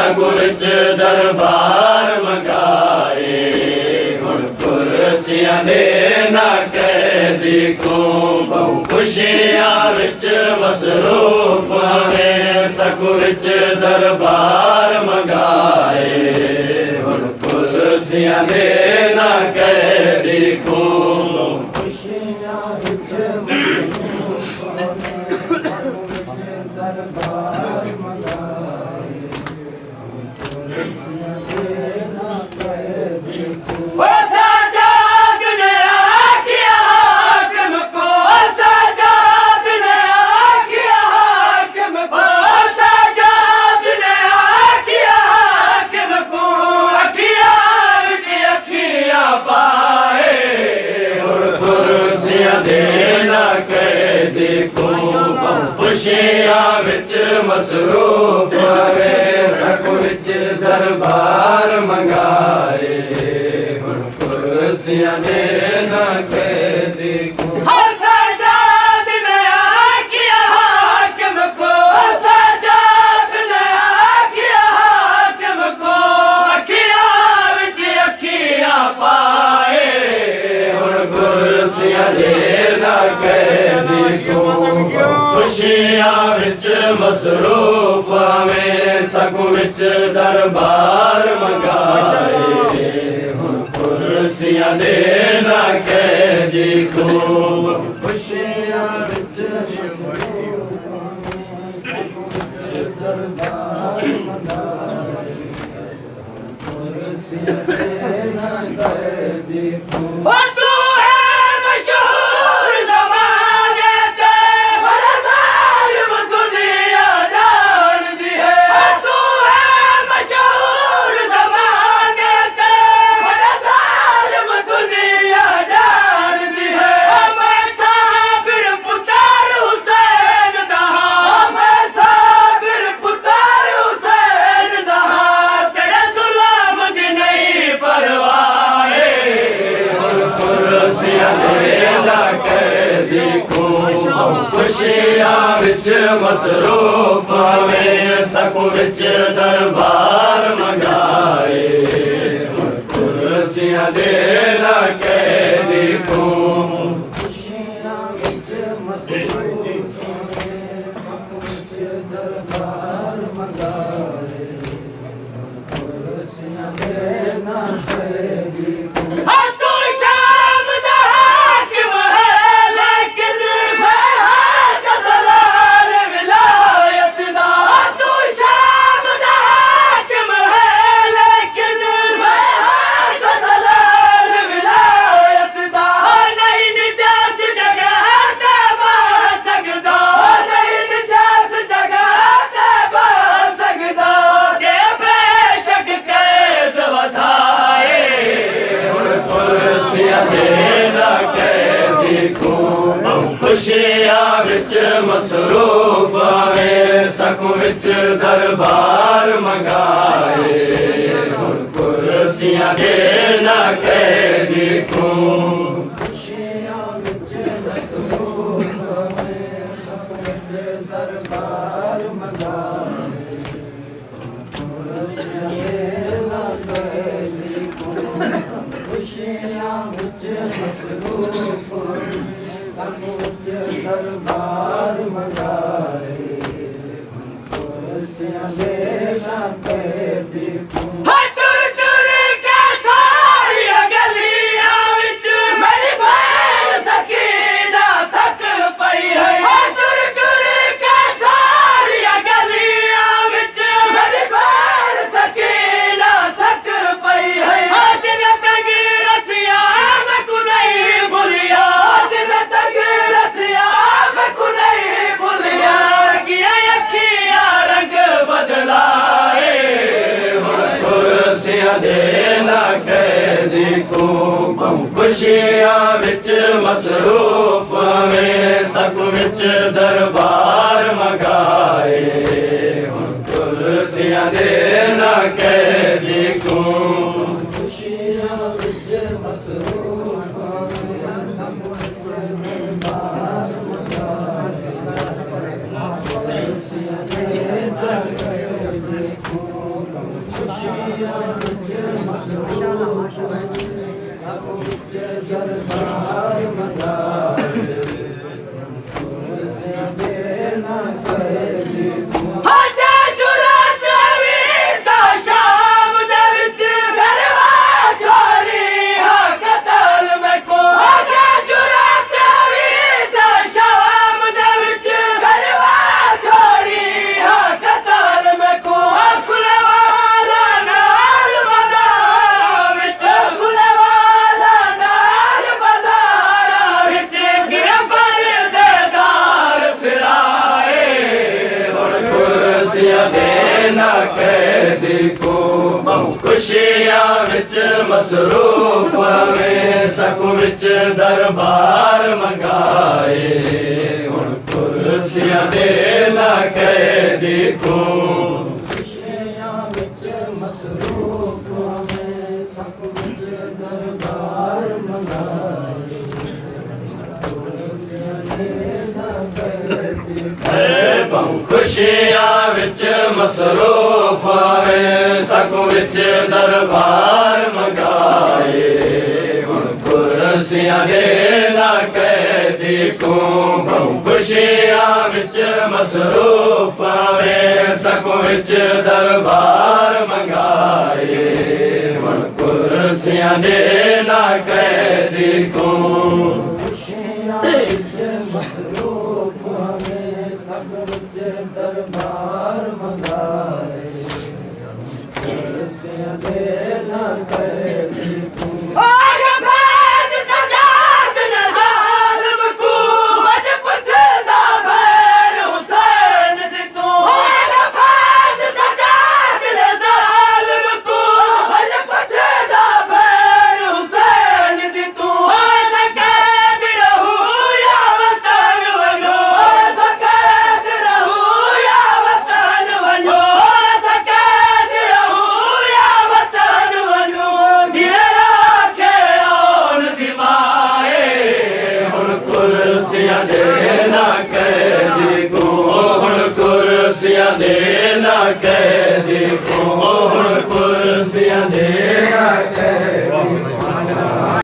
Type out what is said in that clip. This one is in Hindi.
सकूं विच दरबार मंगाए हुण कुर्सियां दे ना कैदी को बहु खुशियां विच मसरूफ में सकूं विच दरबार मंगाए हुण कुर्सियां दे ना कैदी को खुशियां विच दरबार मंगाए कुर्सियां दे ना कैदी को सजाद ने किया हाकिम को सजाद ने किया हाकिम को सजाद ने किया हाकिम को अखियां विच अखियां पाए हुण कुर्सियां दे ना कैदी को खुशियां विच मसरूफ में सकूं विच दरबार मंगाए हुण कुर्सियां दे ना कैदी को सजाद ने किया हाकिम को सजाद ने किया हाकिम को अखियां विच अखियां पाए हुण कुर्सियां दे ना कैदी को खुशियां विच मसरूफ में सकूं विच दरबार मंगाए हुण कुर्सियां दे ना कैदी को खुशियां विच मसरूफ में सकूं विच दरबार मंगाए कुर्सियां दे ना कैदी को खुशियां विच मसरूफ में सकूं विच दरबार मंगाए कुर्सियां दे ना कैदी को खुशियां विच मसरूफ में सकूं विच दरबार मंगाए कुर्सियां दे ना कैदी को खुशियां विच मसरूफ में सकूं विच दरबार मंगाए हुण कुर्सियां दे ना कैदी को खुशियां विच मसरूफ में सकूं विच दरबार मंगाए कुर्सियां दे ना कैदी को खुशियां विच मसरूफ सकूं विच दरबार मंगाए कुर्सियां दे ना कैदी को दे ना कैदी को खुशियां विच मसरूफ में सकूं विच दरबार मंगाए हुण कुर्सियां दे ना कैदी को खुशियां विच मसरूफ में सकूं विच दरबार मंगाए कुर्सियां दे ना कैदी को ਕੈਦੀ ਕੋ ਬਹੁ ਖੁਸ਼ੀਆਂ ਵਿੱਚ ਮਸਰੂਫ ਵੇ ਸਕੂ ਵਿੱਚ ਦਰਬਾਰ ਮੰਗਾਏ ਹੁਣ ਕੁਰਸੀਆਂ ਦੇ ਨਾ ਕੈਦੀ ਕੋ ਖੁਸ਼ੀਆਂ ਵਿੱਚ ਮਸਰੂਫ ਵੇ ਸਕੂ ਵਿੱਚ ਦਰਬਾਰ ਮੰਗਾਏ ਬਹੁ ਖੁਸ਼ੀਆਂ ਵਿੱਚ ਮਸਰੂਫ ਵੇ ਸਕੂ ਵਿੱਚ ਦਰਬਾਰ ਮੰਗਾਏ ਹੁਣ ਕੁਰਸੀਆਂ ਦੇ ਨਾ ਕੈਦੀ ਕੋ ਬਹੁ ਖੁਸ਼ੀਆਂ ਵਿੱਚ ਮਸਰੂਫ ਵੇ ਸਕੂ ਵਿੱਚ ਦਰਬਾਰ ਮੰਗਾਏ ਹੁਣ ਕੁਰਸੀਆਂ ਦੇ ਨਾ ਕੈਦੀ ਕੋ ਖੁਸ਼ੀਆਂ ਵਿੱਚ ਮਸਰੂਫ ਵੇ ਸਕੂ ਵਿੱਚ ਦਰਬਾਰ ਮੰਗਾਏ ਕੁਰਸੀਆਂ ਦੇ ਨਾ ਕੈਦੀ ਕੋ ਕੁਰਸੀਆਂ ਦੇ ਨਾ ਕੈਦੀ ਕੋ ਹੁਣ ਕੁਰਸੀਆਂ ਦੇ ਨਾ ਕੈਦੀ ਕੋ ਹੁਣ ਕੁਰਸੀਆਂ ਦੇ